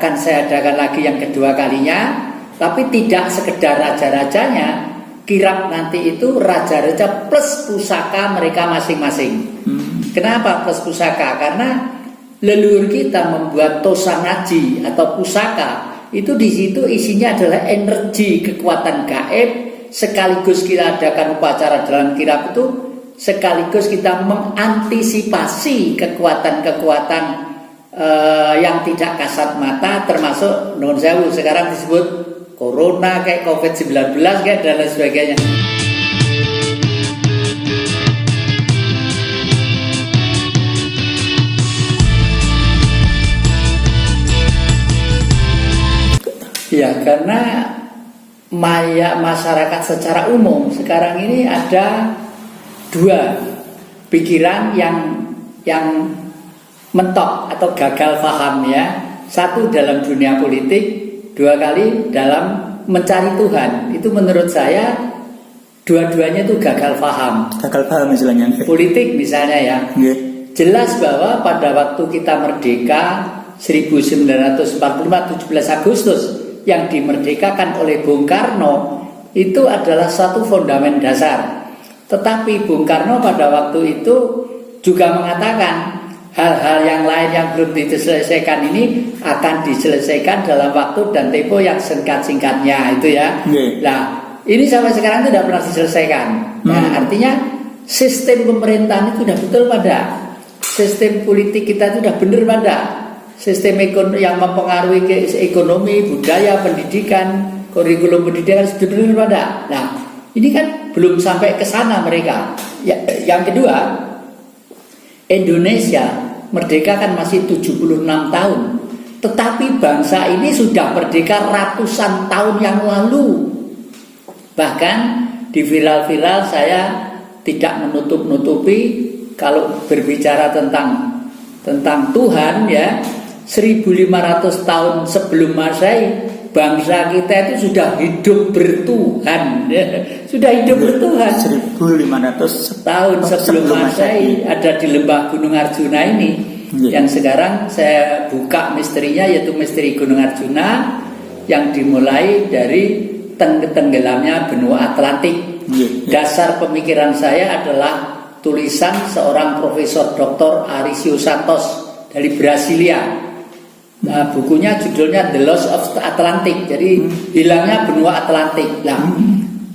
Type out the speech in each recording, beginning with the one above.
akan saya adakan lagi yang kedua kalinya, tapi tidak sekedar raja-rajanya. Kirap nanti itu raja-raja plus pusaka mereka masing-masing. Kenapa plus pusaka? Karena leluhur kita membuat tosanaji atau pusaka itu di situ isinya adalah energi kekuatan gaib. Sekaligus kita adakan upacara dalam kirap itu, sekaligus kita mengantisipasi kekuatan-kekuatan yang tidak kasat mata, termasuk nuwun sewu sekarang disebut corona kayak COVID-19 kayak dan lain sebagainya. Ya, karena masyarakat secara umum sekarang ini ada dua pikiran yang mentok atau gagal paham ya. Satu dalam dunia politik, dua kali dalam mencari Tuhan. Itu menurut saya dua-duanya itu gagal paham. Gagal paham istilahnya. Politik misalnya ya. Jelas bahwa pada waktu kita merdeka 1945 17 Agustus yang dimerdekakan oleh Bung Karno itu adalah satu fondamen dasar. Tetapi Bung Karno pada waktu itu juga mengatakan hal-hal yang lain yang belum diselesaikan ini akan diselesaikan dalam waktu dan tempo yang singkat-singkatnya itu ya. Nah, ini sampai sekarang tidak pernah diselesaikan. Nah, artinya sistem pemerintahan itu sudah betul pada, sistem politik kita itu sudah benar pada, sistem ekonomi yang mempengaruhi ekonomi, budaya, pendidikan, kurikulum pendidikan sudah benar pada. Nah, ini kan belum sampai ke sana mereka. Ya, yang kedua, Indonesia merdeka kan masih 76 tahun. Tetapi bangsa ini sudah merdeka ratusan tahun yang lalu. Bahkan di viral-viral saya tidak menutup-nutupi kalau berbicara tentang Tuhan ya. 1500 tahun sebelum Masehi bangsa kita itu sudah hidup bertuhan ya. Sudah hidup bertuhan 1500 tahun sebelum Masehi. Ada di lembah Gunung Arjuna ini yang sekarang saya buka misterinya, yaitu misteri Gunung Arjuna yang dimulai dari tenggelamnya benua Atlantik. Dasar pemikiran saya adalah tulisan seorang Profesor Dr. Arisio Santos dari Brasilia. Nah, bukunya judulnya The Loss of Atlantic, jadi hilangnya benua Atlantik. Nah,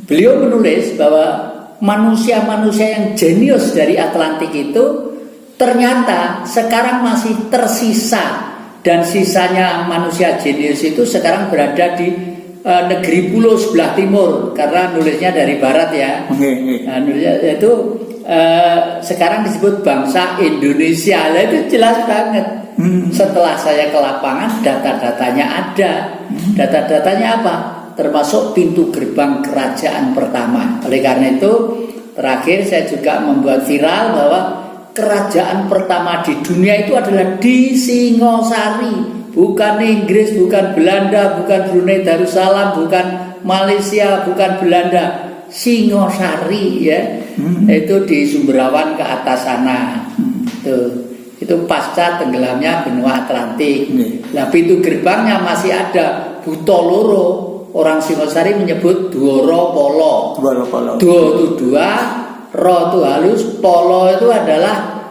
beliau menulis bahwa manusia-manusia yang jenius dari Atlantik itu ternyata sekarang masih tersisa, dan sisanya manusia jenius itu sekarang berada di negeri pulau sebelah timur, karena nulisnya dari barat ya. Nah, nulisnya itu sekarang disebut bangsa Indonesia. Nah, itu jelas banget. Setelah saya ke lapangan, data-datanya ada. Data-datanya apa? Termasuk pintu gerbang kerajaan pertama. Oleh karena itu, terakhir saya juga membuat viral bahwa kerajaan pertama di dunia itu adalah di Singosari. Bukan Inggris, bukan Belanda, bukan Brunei Darussalam, bukan Malaysia, bukan Belanda. Singosari ya. Itu di Sumberawan ke atas sana. Itu pasca tenggelamnya benua Atlantik. Nah, pintu gerbangnya masih ada. Butoloro, orang Singosari menyebut Duoro Polo. Duo itu dua, ro itu halus, polo itu adalah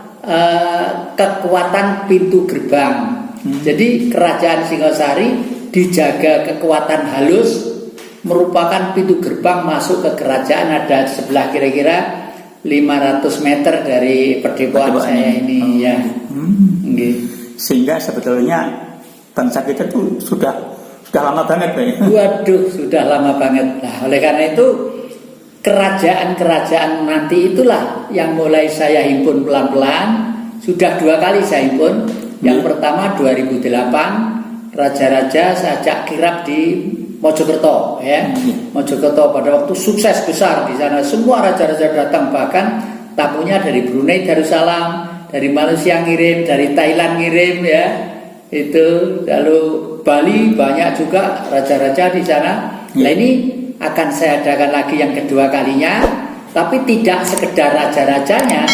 kekuatan pintu gerbang. Jadi kerajaan Singosari dijaga kekuatan halus, merupakan pintu gerbang masuk ke kerajaan. Ada sebelah kira-kira 500 meter dari perdepoan saya ini ya. Sehingga sebetulnya bangsa kita tuh sudah lama banget Pak. Waduh, sudah lama banget. Nah, oleh karena itu kerajaan-kerajaan nanti itulah yang mulai saya himpun pelan-pelan. Sudah 2 kali saya himpun. Yang pertama 2008, raja-raja saya ajak kirap di Mojokerto ya. Mojokerto pada waktu sukses besar di sana. Semua raja-raja datang, bahkan tamunya dari Brunei Darussalam, dari Malaysia ngirim, dari Thailand ngirim ya. Itu lalu Bali banyak juga raja-raja di sana. Nah, ini akan saya adakan lagi yang kedua kalinya, tapi tidak sekedar raja-rajanya,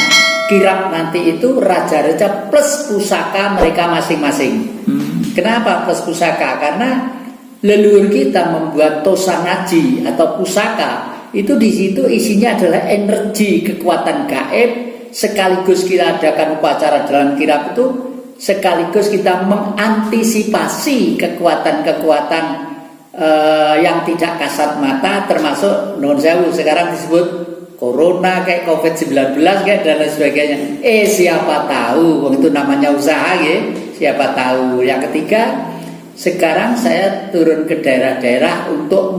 kirap nanti itu raja-raja plus pusaka mereka masing-masing. Kenapa plus pusaka? Karena leluhur kita membuat tosa ngaji atau pusaka itu di situ isinya adalah energi kekuatan gaib, sekaligus kita adakan upacara dalam kirap itu sekaligus kita mengantisipasi kekuatan-kekuatan yang tidak kasat mata, termasuk non sewu sekarang disebut corona kayak COVID-19 kayak dan lain sebagainya. Siapa tahu, itu namanya usaha ya. Siapa tahu. Yang ketiga, sekarang saya turun ke daerah-daerah untuk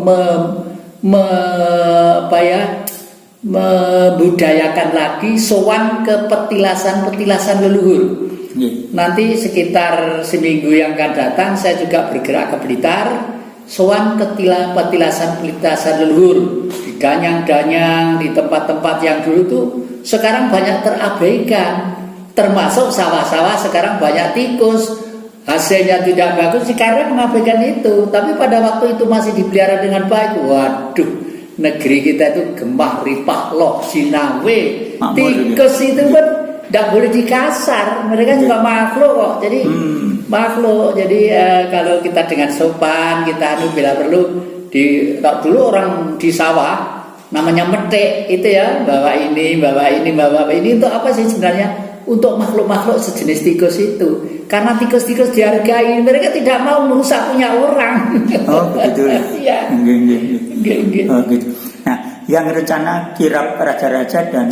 membudayakan lagi sowan ke petilasan-petilasan leluhur. Nanti sekitar seminggu yang akan datang saya juga bergerak ke Blitar, sowan ke petilasan-petilasan leluhur di danyang-danyang, di tempat-tempat yang dulu tuh sekarang banyak terabaikan, termasuk sawah-sawah sekarang banyak tikus, hasilnya tidak bagus karena mengabaikan itu. Tapi pada waktu itu masih dipelihara dengan baik. Waduh, negeri kita itu gemah ripah loh sinawe, tikus itu kan tidak boleh dikasar, mereka juga makhluk kok. Jadi makhluk. Jadi kalau kita dengan sopan, kita bila perlu dulu orang di sawah namanya metik itu ya, bawa ini untuk apa sih sebenarnya? Untuk makhluk-makhluk sejenis tikus itu. Karena tikus-tikus dihargai, mereka tidak mau merusak punya orang. Oh begitu. Iya. Oh gitu. Nah, yang rencana kirap raja-raja dan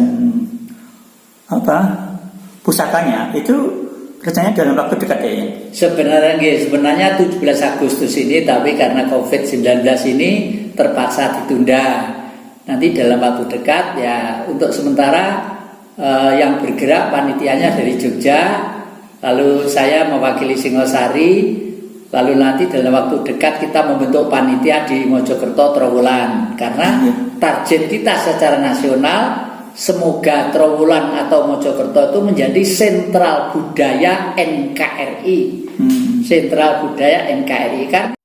pusakanya itu rencananya dalam waktu dekat ya? Sebenarnya 17 Agustus ini, tapi karena COVID-19 ini terpaksa ditunda. Nanti dalam waktu dekat ya, untuk sementara yang bergerak panitianya dari Jogja, lalu saya mewakili Singosari, lalu nanti dalam waktu dekat kita membentuk panitia di Mojokerto Trowulan, karena target kita secara nasional semoga Trowulan atau Mojokerto itu menjadi sentral budaya NKRI. Sentral budaya NKRI kan